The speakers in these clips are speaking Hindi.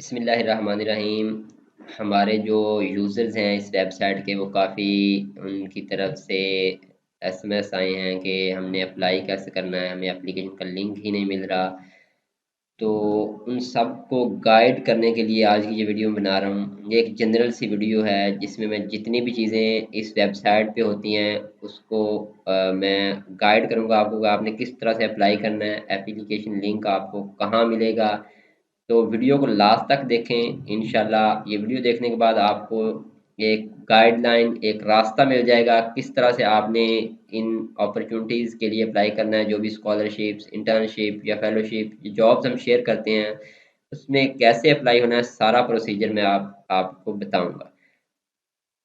बिस्मिल्लाहिर्रहमानिर्रहीम। हमारे जो यूज़र्स हैं इस वेबसाइट के वो काफ़ी उनकी तरफ से एसएमएस आए हैं कि हमने अप्लाई कैसे करना है, हमें एप्लीकेशन का लिंक ही नहीं मिल रहा। तो उन सब को गाइड करने के लिए आज की ये वीडियो बना रहा हूँ। ये एक जनरल सी वीडियो है जिसमें मैं जितनी भी चीज़ें इस वेबसाइट पे होती हैं उसको मैं गाइड करूँगा आपको कि आपने किस तरह से अप्लाई करना है, एप्लीकेशन लिंक आपको कहाँ मिलेगा। तो वीडियो को लास्ट तक देखें। इंशाल्लाह ये वीडियो देखने के बाद आपको एक गाइडलाइन, एक रास्ता मिल जाएगा किस तरह से आपने इन अपॉर्चुनिटीज़ के लिए अप्लाई करना है। जो भी स्कॉलरशिप्स, इंटर्नशिप या फेलोशिप, जॉब्स हम शेयर करते हैं उसमें कैसे अप्लाई होना है, सारा प्रोसीजर मैं आपको बताऊंगा।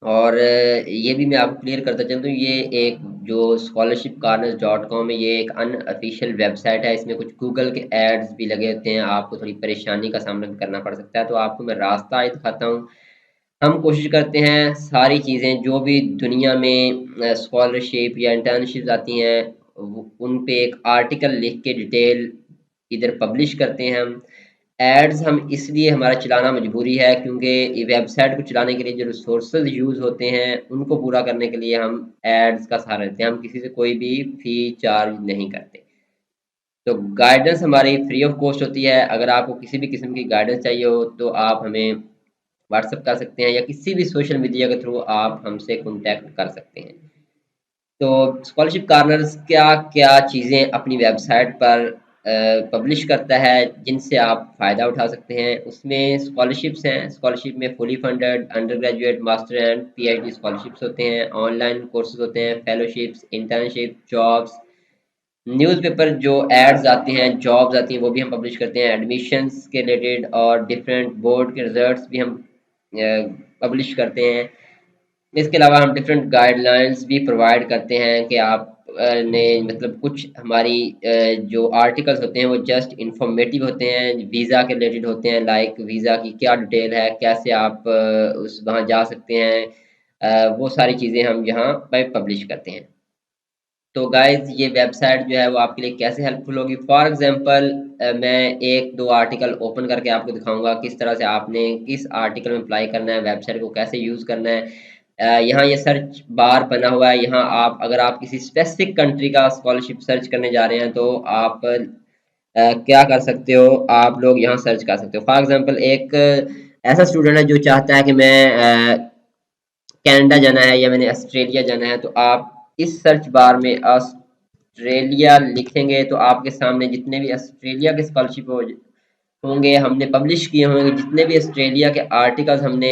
और ये भी मैं आपको क्लियर करता चलूँ तो ये एक जो scholarshipcorners.com है, ये एक अनऑफिशियल वेबसाइट है। इसमें कुछ गूगल के एड्स भी लगे होते हैं, आपको थोड़ी परेशानी का सामना भी करना पड़ सकता है। तो आपको मैं रास्ता ही दिखाता हूँ। हम कोशिश करते हैं सारी चीज़ें जो भी दुनिया में स्कॉलरशिप या इंटर्नशिप आती हैं उन पे एक आर्टिकल लिख के डिटेल इधर पब्लिश करते हैं हम। एड्स हम इसलिए हमारा चलाना मजबूरी है क्योंकि ये वेबसाइट को चलाने के लिए जो रिसोर्सेज यूज़ होते हैं उनको पूरा करने के लिए हम एड्स का सहारा लेते हैं। हम किसी से कोई भी फ़ी चार्ज नहीं करते। तो गाइडेंस हमारी फ्री ऑफ कॉस्ट होती है। अगर आपको किसी भी किस्म की गाइडेंस चाहिए हो तो आप हमें व्हाट्सएप कर सकते हैं या किसी भी सोशल मीडिया के थ्रू आप हमसे कॉन्टैक्ट कर सकते हैं। तो स्कॉलरशिप कॉर्नर्स क्या-क्या चीज़ें अपनी वेबसाइट पर पब्लिश करता है जिनसे आप फ़ायदा उठा सकते हैं। उसमें स्कॉलरशिप्स हैं, स्कॉलरशिप में fully funded under graduate, master and PhD scholarships होते हैं, ऑनलाइन कोर्सेज होते हैं, फेलोशिप्स, इंटर्नशिप, जॉब्स, न्यूज़पेपर जो एड्स आती हैं, जॉब्स आती हैं वो भी हम पब्लिश करते हैं, एडमिशन्स के रिलेटेड और डिफरेंट बोर्ड के रिजल्ट्स भी हम पब्लिश करते हैं। इसके अलावा हम डिफरेंट गाइडलाइंस भी प्रोवाइड करते हैं कि आप ने मतलब कुछ हमारी जो आर्टिकल्स होते हैं वो जस्ट इंफॉर्मेटिव होते हैं, वीज़ा के रिलेटेड होते हैं। लाइक वीज़ा की क्या डिटेल है, कैसे आप उस वहाँ जा सकते हैं, वो सारी चीज़ें हम यहाँ पे पब्लिश करते हैं। तो गाइज़ ये वेबसाइट जो है वो आपके लिए कैसे हेल्पफुल होगी। फॉर एग्जांपल मैं 1-2 आर्टिकल ओपन करके आपको दिखाऊँगा किस तरह से आपने किस आर्टिकल में अप्लाई करना है, वेबसाइट को कैसे यूज़ करना है। यहाँ ये सर्च बार बना हुआ है। यहाँ आप अगर आप किसी स्पेसिफिक कंट्री का स्कॉलरशिप सर्च करने जा रहे हैं तो आप क्या कर सकते हो, आप लोग यहाँ सर्च कर सकते हो। फॉर एग्जांपल एक ऐसा स्टूडेंट है जो चाहता है कि मैं कनाडा जाना है या मैंने ऑस्ट्रेलिया जाना है, तो आप इस सर्च बार में ऑस्ट्रेलिया लिखेंगे तो आपके सामने जितने भी ऑस्ट्रेलिया के स्कॉलरशिप होंगे हमने पब्लिश किए होंगे, जितने भी ऑस्ट्रेलिया के आर्टिकल्स हमने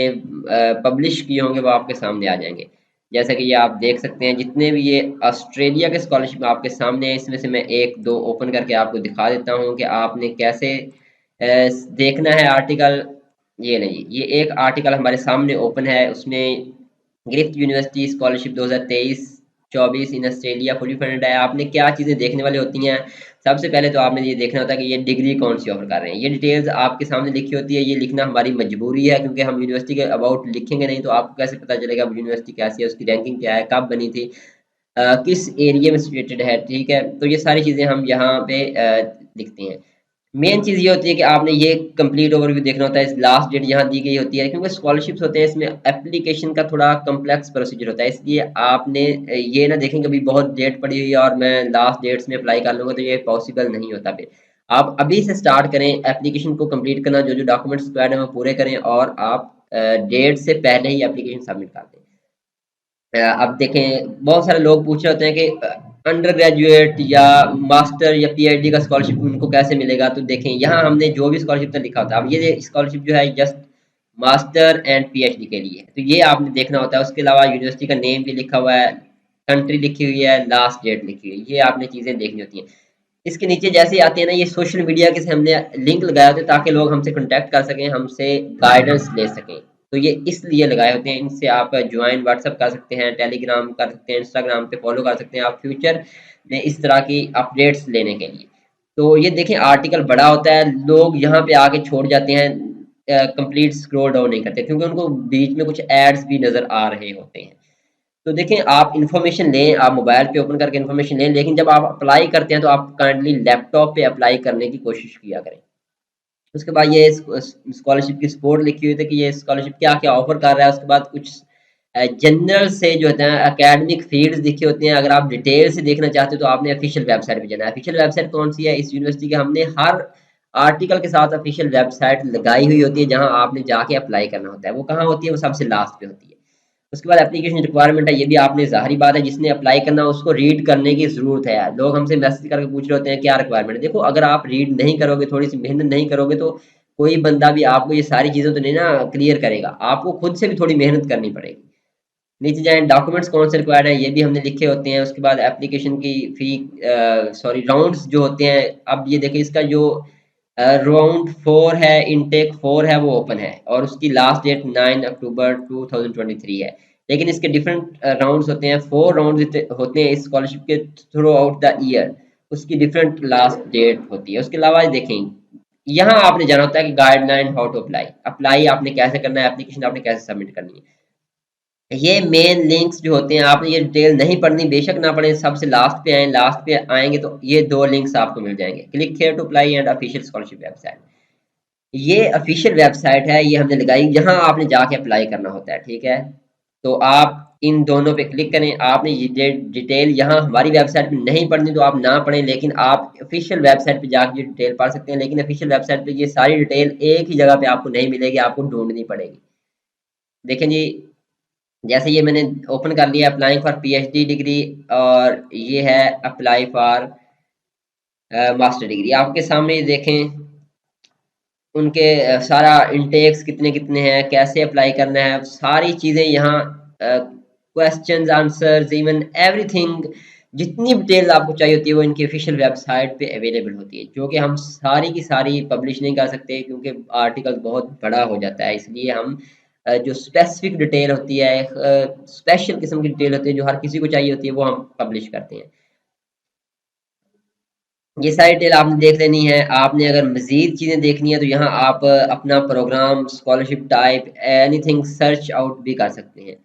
पब्लिश किए होंगे वो आपके सामने आ जाएंगे। जैसा कि ये आप देख सकते हैं जितने भी ये ऑस्ट्रेलिया के स्कॉलरशिप आपके सामने है, इसमें से मैं 1-2 ओपन करके आपको दिखा देता हूँ कि आपने कैसे देखना है आर्टिकल। ये नहीं, ये एक आर्टिकल हमारे सामने ओपन है, उसमें gift university scholarship 2023-24 in Australia fully funded है। आपने क्या चीज़ें देखने वाली होती हैं, सबसे पहले तो आपने ये देखना होता है कि ये डिग्री कौन सी ऑफर कर रहे हैं। ये डिटेल्स आपके सामने लिखी होती है, ये लिखना हमारी मजबूरी है क्योंकि हम यूनिवर्सिटी के अबाउट लिखेंगे नहीं तो आपको कैसे पता चलेगा यूनिवर्सिटी कैसी है, उसकी रैंकिंग क्या है, कब बनी थी, किस एरिया में सिचुएटेड है। ठीक है, तो ये सारी चीज़ें हम यहाँ पे लिखते हैं। मेन चीज़ ये होती है कि आपने ये कंप्लीट ओवरव्यू देखना होता है। लास्ट डेट यहाँ दी गई होती है क्योंकि स्कॉलरशिप्स होते हैं इसमें एप्लीकेशन का थोड़ा कम्प्लेक्स प्रोसीजर होता है, इसलिए आपने ये ना देखें कि अभी बहुत डेट पड़ी हुई है और मैं लास्ट डेट्स में अप्लाई कर लूँगा, तो ये पॉसिबल नहीं होता। फिर आप अभी से स्टार्ट करें एप्लीकेशन को कंप्लीट करना, जो जो डॉक्यूमेंट्स रिक्वायर्ड है वो पूरे करें और आप डेट से पहले ही एप्लीकेशन सबमिट कर दें। अब देखें बहुत सारे लोग पूछ रहे होते हैं कि अंडर ग्रेजुएट या मास्टर या पीएचडी का स्कॉलरशिप उनको कैसे मिलेगा। तो देखें यहाँ हमने जो भी स्कॉलरशिप लिखा होता है, अब ये स्कॉलरशिप जो है जस्ट मास्टर एंड पीएचडी के लिए है, तो ये आपने देखना होता है। उसके अलावा यूनिवर्सिटी का नेम भी लिखा हुआ है, कंट्री लिखी हुई है, लास्ट डेट लिखी हुई है, ये आपने चीज़ें देखनी होती हैं। इसके नीचे जैसे ही आते हैं ना, ये सोशल मीडिया के से हमने लिंक लगाए होते हैं ताकि लोग हमसे कॉन्टैक्ट कर सकें, हमसे गाइडेंस ले सकें। तो ये इसलिए लगाए होते हैं। इनसे आप ज्वाइन व्हाट्सएप कर सकते हैं, टेलीग्राम कर सकते हैं, इंस्टाग्राम पे फॉलो कर सकते हैं आप फ्यूचर में इस तरह की अपडेट्स लेने के लिए। तो ये देखें आर्टिकल बड़ा होता है, लोग यहाँ पे आके छोड़ जाते हैं, कंप्लीट स्क्रॉल डाउन नहीं करते क्योंकि उनको बीच में कुछ एड्स भी नज़र आ रहे होते हैं। तो देखें आप इन्फॉर्मेशन लें, आप मोबाइल पे ओपन करके इन्फॉर्मेशन लें, लेकिन जब आप अप्लाई करते हैं तो आप काइंडली लैपटॉप पे अप्लाई करने की कोशिश किया करें। उसके बाद ये स्कॉलरशिप की सपोर्ट लिखी हुई थी कि ये स्कॉलरशिप क्या क्या ऑफर कर रहा है। उसके बाद कुछ जनरल से जो होता है एकेडमिक फील्ड्स लिखी होती हैं। अगर आप डिटेल से देखना चाहते हो तो आपने ऑफिशियल वेबसाइट पे जाना है। ऑफिशियल वेबसाइट कौन सी है इस यूनिवर्सिटी की, हमने हर आर्टिकल के साथ ऑफिशियल वेबसाइट लगाई हुई होती है जहां आपने जाके अप्लाई करना होता है। वो कहाँ होती है, वो सबसे लास्ट पे होती है। उसके बाद एप्लीकेशन रिक्वायरमेंट है, ये भी आपने ज़ाहिरी बात है जिसने अप्लाई करना उसको रीड करने की ज़रूरत है। लोग हमसे मैसेज करके पूछ रहे होते हैं क्या रिक्वायरमेंट है। देखो अगर आप रीड नहीं करोगे, थोड़ी सी मेहनत नहीं करोगे तो कोई बंदा भी आपको ये सारी चीज़ें तो नहीं ना क्लियर करेगा, आपको खुद से भी थोड़ी मेहनत करनी पड़ेगी। नीचे जाएँ, डॉक्यूमेंट्स कौन से रिक्वायर्ड हैं ये भी हमने लिखे होते हैं। उसके बाद एप्लीकेशन की फ़ी सॉरी राउंड्स जो होते हैं, अब ये देखिए इसका जो राउंड 4 है, इनटेक 4 है वो ओपन है और उसकी लास्ट डेट 9 अक्टूबर 2023 है। लेकिन इसके डिफरेंट राउंड्स होते हैं, 4 राउंड्स होते हैं इस स्कॉलरशिप के थ्रू आउट द ईयर, उसकी डिफरेंट लास्ट डेट होती है। उसके अलावा देखें यहाँ आपने जाना होता है कि guideline how to apply, apply आपने कैसे करना है, एप्लीकेशन आपने कैसे सबमिट करनी है। ये मेन लिंक्स जो होते हैं आपने ये डिटेल नहीं पढ़नी, बेशक ना पढ़ें, सबसे लास्ट पे आए, लास्ट पे आएंगे तो ये दो लिंक्स आपको मिल जाएंगे, click here to apply and official scholarship website. ये ऑफिशियल वेबसाइट है, ये हमने लगाई, यहाँ आपने जाके अप्लाई करना होता है, ठीक है। तो आप इन दोनों पे क्लिक करें, आपने ये डिटेल यहाँ हमारी वेबसाइट पे नहीं पढ़नी तो आप ना पढ़ें, लेकिन आप ऑफिशियल वेबसाइट पे जाके ये डिटेल पढ़ सकते हैं। लेकिन ऑफिशियल वेबसाइट पे ये सारी डिटेल एक ही जगह पे आपको नहीं मिलेगी, आपको ढूंढनी पड़ेगी। देखें जी, जैसे ये मैंने ओपन कर लिया अप्लाइंग फॉर पीएचडी डिग्री, और ये है अप्लाई फॉर मास्टर डिग्री। आपके सामने ये देखें उनके सारा इंटेक्स कितने कितने हैं, कैसे अप्लाई करना है, सारी चीज़ें यहाँ क्वेश्चंस आंसर्स इवन एवरीथिंग, जितनी डिटेल आपको चाहिए होती है वो इनकी ऑफिशियल वेबसाइट पे अवेलेबल होती है, जो कि हम सारी की सारी पब्लिश नहीं कर सकते क्योंकि आर्टिकल बहुत बड़ा हो जाता है। इसलिए हम जो स्पेसिफिक डिटेल होती है, स्पेशल किस्म की डिटेल होती है जो हर किसी को चाहिए होती है, वो हम पब्लिश करते हैं। ये सारी डिटेल आपने देख लेनी है। आपने अगर मज़ीद चीज़ें देखनी है तो यहाँ आप अपना programme, scholarship type, anything search out भी कर सकते हैं,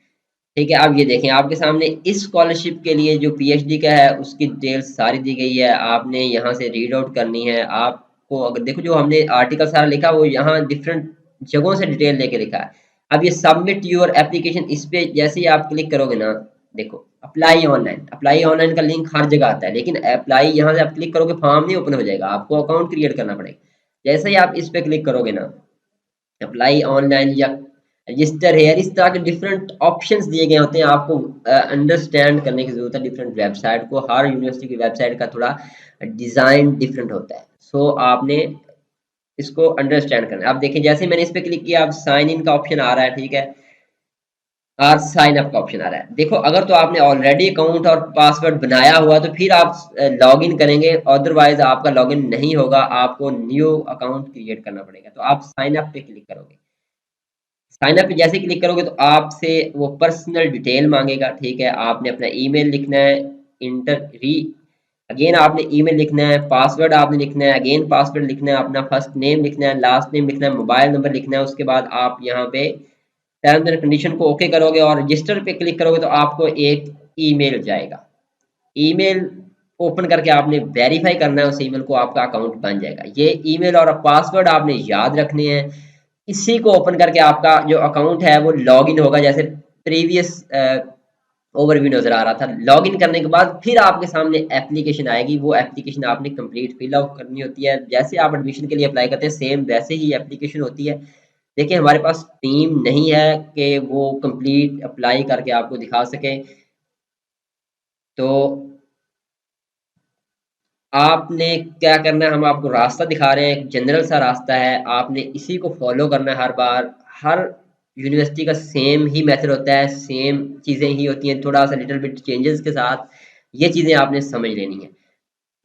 ठीक है। अब ये देखें आपके सामने इस स्कॉलरशिप के लिए जो पीएचडी का है उसकी डिटेल्स सारी दी गई है, आपने यहाँ से रीड आउट करनी है। आपको अगर देखो जो हमने आर्टिकल सारा लिखा वो यहाँ डिफरेंट जगहों से डिटेल लेके लिखा है। अब ये सबमिट योर एप्लीकेशन, इस पे जैसे ही आप क्लिक करोगे ना, देखो अप्लाई ऑनलाइन, अप्लाई ऑनलाइन का लिंक हर जगह आता है, लेकिन अप्लाई यहाँ से आप क्लिक करोगे फॉर्म नहीं ओपन हो जाएगा, आपको अकाउंट क्रिएट करना पड़ेगा। जैसे ही आप इस पे क्लिक करोगे ना, अप्लाई ऑनलाइन या रजिस्टर हेयर, इस तरह के डिफरेंट ऑप्शंस दिए गए होते हैं। आपको अंडरस्टैंड करने की जरूरत है डिफरेंट वेबसाइट को, हर यूनिवर्सिटी की वेबसाइट का थोड़ा डिज़ाइन डिफरेंट होता है। सो आपने इसको अंडरस्टैंड करना है। अब देखिए जैसे ही मैंने इस पे क्लिक किया, अब साइन इन का ऑप्शन आ रहा है, ठीक है, और साइन अप का ऑप्शन आ रहा है। देखो अगर तो आपने ऑलरेडी अकाउंट और पासवर्ड बनाया हुआ तो फिर आप लॉग इन करेंगे, अदरवाइज आपका लॉग इन नहीं होगा, आपको न्यू अकाउंट क्रिएट करना पड़ेगा। तो आप साइन अप पे क्लिक करोगे, साइन अप पे जैसे क्लिक करोगे तो आपसे वो पर्सनल डिटेल मांगेगा, ठीक है। आपने अपना ईमेल लिखना है, इंटर री अगेन आपने ईमेल लिखना है, पासवर्ड आपने लिखना है, अगेन पासवर्ड लिखना है, अपना फर्स्ट नेम लिखना है, लास्ट नेम लिखना है, मोबाइल नंबर लिखना है। उसके बाद आप यहाँ पे टर्म्स एंड कंडीशन को ओके करोगे और रजिस्टर पे क्लिक करोगे तो आपको एक ईमेल जाएगा। ईमेल ओपन करके आपने वेरीफाई करना है उस ईमेल को, आपका अकाउंट बन जाएगा। ये ईमेल और पासवर्ड आपने याद रखने हैं, इसी को ओपन करके आपका जो अकाउंट है वो लॉगिन होगा। जैसे प्रीवियस ओवरव्यू नजर आ रहा था, लॉगिन करने के बाद फिर आपके सामने एप्लीकेशन आएगी, वो एप्लीकेशन आपने कंप्लीट फिल आउट करनी होती है। जैसे आप एडमिशन के लिए अप्लाई करते हैं सेम वैसे ही एप्लीकेशन होती है। देखिए हमारे पास टीम नहीं है कि वो कंप्लीट अप्लाई करके आपको दिखा सके, तो आपने क्या करना है, हम आपको रास्ता दिखा रहे हैं, एक जनरल सा रास्ता है, आपने इसी को फॉलो करना है हर बार। हर यूनिवर्सिटी का सेम ही मेथड होता है, सेम चीज़ें ही होती हैं, थोड़ा सा लिटिल बिट चेंजेस के साथ। ये चीज़ें आपने समझ लेनी है,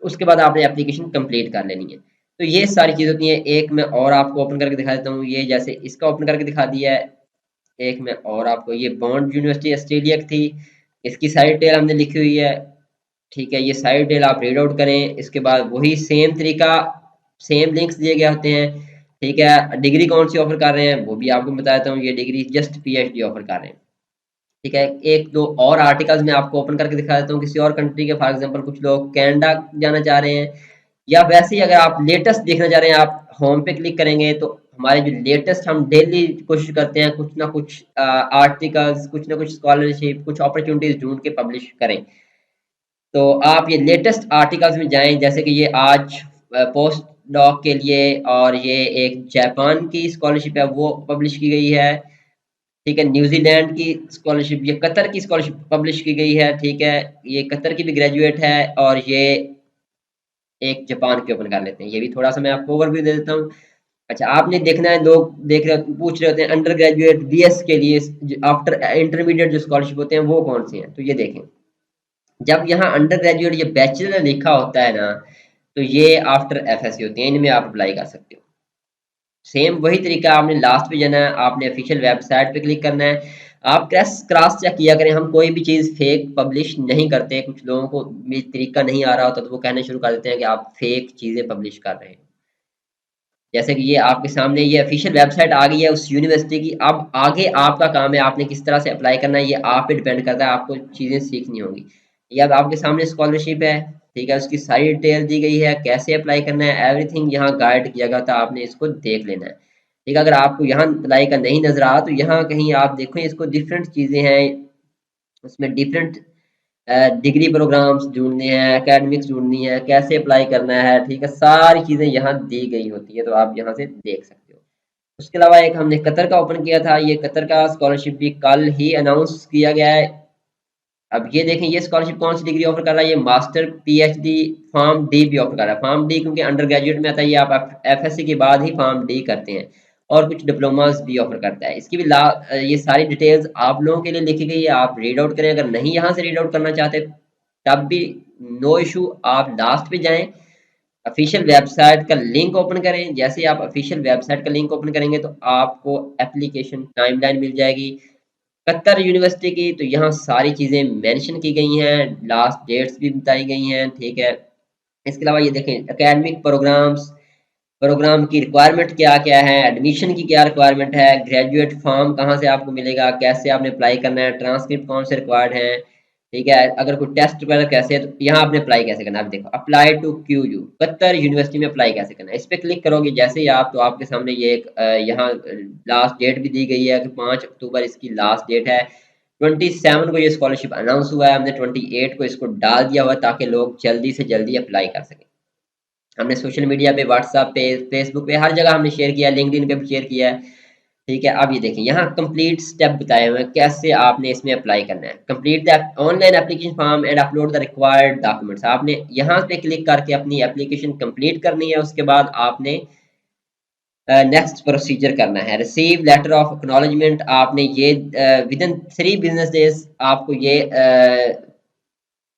उसके बाद आपने एप्लीकेशन कंप्लीट कर लेनी है। तो ये सारी चीज़ होती हैं। एक मैं और आपको ओपन करके दिखा देता हूँ, ये जैसे इसका ओपन करके दिखा दिया है। एक मैं और आपको, ये बॉन्ड यूनिवर्सिटी ऑस्ट्रेलिया की थी, इसकी सारी डिटेल हमने लिखी हुई है, ठीक है। ये सारी डिटेल आप रीड आउट करें, इसके बाद वही सेम तरीका, सेम लिंक्स दिए गए होते हैं, ठीक है। डिग्री कौन सी ऑफर कर रहे हैं वो भी आपको बता देता हूँ, ये डिग्री जस्ट पीएचडी ऑफर कर रहे हैं, ठीक है। एक दो और आर्टिकल्स मैं आपको ओपन करके दिखा देता हूँ किसी और कंट्री के। फॉर एग्जांपल कुछ लोग कनाडा जाना चाह रहे हैं, या वैसे ही अगर आप लेटेस्ट देखना चाह रहे हैं, आप होम पे क्लिक करेंगे तो हमारे जो लेटेस्ट, हम डेली कोशिश करते हैं कुछ ना कुछ आर्टिकल्स, कुछ ना कुछ स्कॉलरशिप, कुछ अपॉर्चुनिटीज ढूंढ के पब्लिश करें। तो आप ये लेटेस्ट आर्टिकल्स में जाएं, जैसे कि ये आज पोस्ट डॉक के लिए, और ये एक जापान की स्कॉलरशिप है वो पब्लिश की गई है। ठीक है, न्यूजीलैंड की स्कॉलरशिप, ये कतर की स्कॉलरशिप पब्लिश की गई है। ठीक है, ये कतर की भी ग्रेजुएट है, और ये एक जापान के ओपन कर लेते हैं। ये भी थोड़ा सा मैं आपको ओवरव्यू दे देता हूँ। अच्छा, आपने देखना है, लोग देख रहे पूछ रहे होते हैं अंडर ग्रेजुएट बीएस के लिए आफ्टर इंटरमीडिएट जो स्कॉलरशिप होते हैं वो कौन सी हैं। तो ये देखें, जब यहाँ अंडर ग्रेजुएट ये बैचलर लिखा होता है ना, तो ये आफ्टर एफएससी होती है, इनमें आप अप्लाई कर सकते हो। सेम वही तरीका, आपने लास्ट पे जाना है, आपने ऑफिशियल वेबसाइट पे क्लिक करना है। आप क्रॉस चेक किया करें, हम कोई भी चीज़ फेक पब्लिश नहीं करते। कुछ लोगों को ये तरीका नहीं आ रहा होता तो वो कहना शुरू कर देते हैं कि आप फेक चीज़ें पब्लिश कर रहे हैं। जैसे कि ये आपके सामने ये ऑफिशियल वेबसाइट आ गई है उस यूनिवर्सिटी की। अब आगे आपका काम है, आपने किस तरह से अप्लाई करना है, ये आप पे डिपेंड करता है, आपको चीज़ें सीखनी होंगी। ये अब आपके सामने स्कॉलरशिप है, ठीक है, उसकी सारी डिटेल दी गई है, कैसे अप्लाई करना है, एवरीथिंग यहाँ गाइड किया गया था, आपने इसको देख लेना है। ठीक है, अगर आपको यहाँ अप्लाई का नहीं नजर आ तो यहाँ कहीं आप देखो, इसको डिफरेंट चीज़ें हैं, उसमें डिफरेंट डिग्री प्रोग्राम्स ढूँढने हैं, एकेडमिक्स ढूँढनी है, कैसे अप्लाई करना है। ठीक है, सारी चीज़ें यहाँ दी गई होती है, तो आप यहाँ से देख सकते हो। उसके अलावा एक हमने कतर का ओपन किया था, ये कतर का स्कॉलरशिप भी कल ही अनाउंस किया गया है। अब ये देखें, ये स्कॉलरशिप कौन सी डिग्री ऑफर कर रहा है, ये मास्टर पीएचडी फार्म डी भी ऑफर कर रहा है। फार्म डी क्योंकि अंडर ग्रेजुएट में आता है, ये आप एफएससी के बाद ही फार्म डी करते हैं, और कुछ डिप्लोमास भी ऑफर करता है। इसकी भी ये सारी डिटेल्स आप लोगों के लिए लिखी गई है, आप रीड आउट करें। अगर नहीं यहाँ से रीड आउट करना चाहते तब भी नो इशू, आप लास्ट पे जाएं, ऑफिशियल वेबसाइट का लिंक ओपन करें। जैसे ही आप ऑफिशियल वेबसाइट का लिंक ओपन करेंगे तो आपको एप्लीकेशन टाइमलाइन मिल जाएगी कतर यूनिवर्सिटी की। तो यहाँ सारी चीज़ें मेंशन की गई हैं, लास्ट डेट्स भी बताई गई हैं। ठीक है, इसके अलावा ये देखें एकेडमिक प्रोग्राम्स, प्रोग्राम की रिक्वायरमेंट क्या क्या है, एडमिशन की क्या रिक्वायरमेंट है, ग्रेजुएट फॉर्म कहाँ से आपको मिलेगा, कैसे आपने अप्लाई करना है, ट्रांसक्रिप्ट कौन से रिक्वायर्ड है। ठीक है, अगर कोई टेस्ट वगैरह कैसे है, तो यहाँ आपने अप्लाई कैसे करना है। आप देखो, अप्लाई टू क्यूयू, कतर यूनिवर्सिटी में अप्लाई कैसे करना है। इस पर क्लिक करोगे जैसे ही आप, तो आपके सामने ये एक यहाँ लास्ट डेट भी दी गई है कि 5 अक्टूबर इसकी लास्ट डेट है। 27 को ये स्कॉलरशिप अनाउंस हुआ है, हमने 28 को इसको डाल दिया हुआ ताकि लोग जल्दी से जल्दी अप्लाई कर सकें। हमने सोशल मीडिया पे, व्हाट्सएप पे, फेसबुक पे, हर जगह हमने शेयर किया है, लिंक्डइन पे भी शेयर किया है। ठीक है, अब ये देखें, यहाँ कंप्लीट स्टेप बताए हुए हैं कैसे आपने इसमें अप्लाई करना है। Complete the online application form and upload the required documents. आपने यहाँ पे क्लिक करके अपनी एप्लीकेशन कंप्लीट करनी है। उसके बाद आपने नेक्स्ट प्रोसीजर करना है, रिसीव लेटर ऑफ एक्नॉलेजमेंट। आपने ये विद इन 3 बिजनेस डेज आपको ये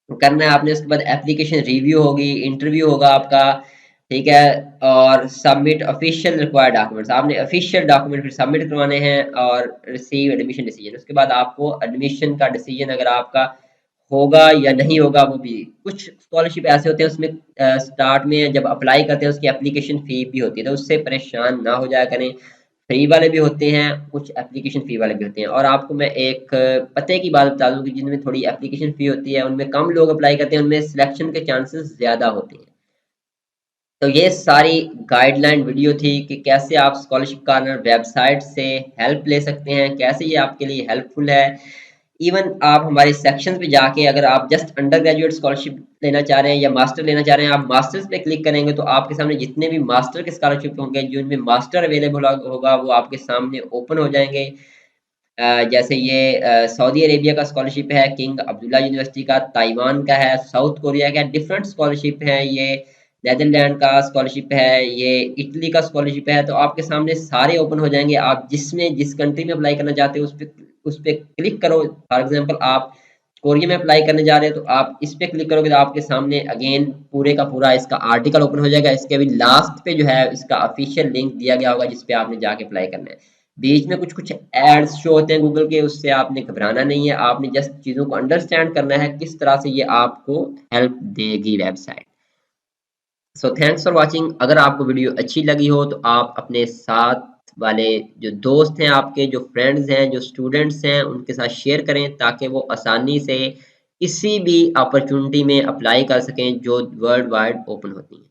करना है। आपने उसके बाद एप्लीकेशन रिव्यू होगी, इंटरव्यू होगा आपका। ठीक है, और सबमिट ऑफिशियल रिक्वायर्ड डॉक्यूमेंट्स, आपने ऑफिशियल डॉक्यूमेंट फिर सबमिट करवाने हैं, और रिसीव एडमिशन डिसीजन। उसके बाद आपको एडमिशन का डिसीजन अगर आपका होगा या नहीं होगा, वो भी कुछ स्कॉलरशिप ऐसे होते हैं उसमें स्टार्ट में जब अप्लाई करते हैं उसकी एप्लीकेशन फ़ी भी होती है, तो उससे परेशान ना हो जाया करें। फ्री वाले भी होते हैं, कुछ एप्लीकेशन फ़ी वाले भी होते हैं। और आपको मैं एक पते की बात बता दूँ कि जिनमें थोड़ी एप्लीकेशन फ़ी होती है, उनमें कम लोग अप्लाई करते हैं, उनमें सिलेक्शन के चांसेस ज़्यादा होते हैं। तो ये सारी गाइडलाइन वीडियो थी कि कैसे आप स्कॉलरशिप कॉर्नर वेबसाइट से हेल्प ले सकते हैं, कैसे ये आपके लिए हेल्पफुल है। इवन आप हमारे सेक्शन पे जाके अगर आप जस्ट अंडर ग्रेजुएट स्कॉलरशिप लेना चाह रहे हैं या मास्टर लेना चाह रहे हैं, आप मास्टर्स पे क्लिक करेंगे तो आपके सामने जितने भी मास्टर के स्कॉलरशिप होंगे, जिनमें मास्टर अवेलेबल होगा, वो आपके सामने ओपन हो जाएंगे। जैसे ये सऊदी अरेबिया का स्कॉलरशिप है, किंग अब्दुल्ला यूनिवर्सिटी का, ताइवान का है, साउथ कोरिया का, डिफरेंट स्कॉलरशिप है। ये नेदरलैंड का स्कॉलरशिप है, ये इटली का स्कॉलरशिप है। तो आपके सामने सारे ओपन हो जाएंगे। आप जिसमें जिस कंट्री में अप्लाई करना चाहते हो उस पर क्लिक करो। फॉर एग्जांपल आप कोरिया में अप्लाई करने जा रहे हो, तो आप इस पे क्लिक करोगे तो आपके सामने अगेन पूरे का पूरा इसका आर्टिकल ओपन हो जाएगा। इसके अभी लास्ट पे जो है इसका ऑफिशियल लिंक दिया गया होगा जिस पे आपने जाके अप्लाई करना है। बीच में कुछ कुछ एड्स शो होते हैं गूगल के, उससे आपने घबराना नहीं है। आपने जस्ट चीज़ों को अंडरस्टैंड करना है किस तरह से ये आपको हेल्प देगी website. So thanks for watching. अगर आपको वीडियो अच्छी लगी हो तो आप अपने साथ वाले जो दोस्त हैं, आपके जो फ्रेंड्स हैं, जो स्टूडेंट्स हैं, उनके साथ शेयर करें ताकि वो आसानी से किसी भी अपॉर्चुनिटी में अप्लाई कर सकें जो वर्ल्ड वाइड ओपन होती हैं।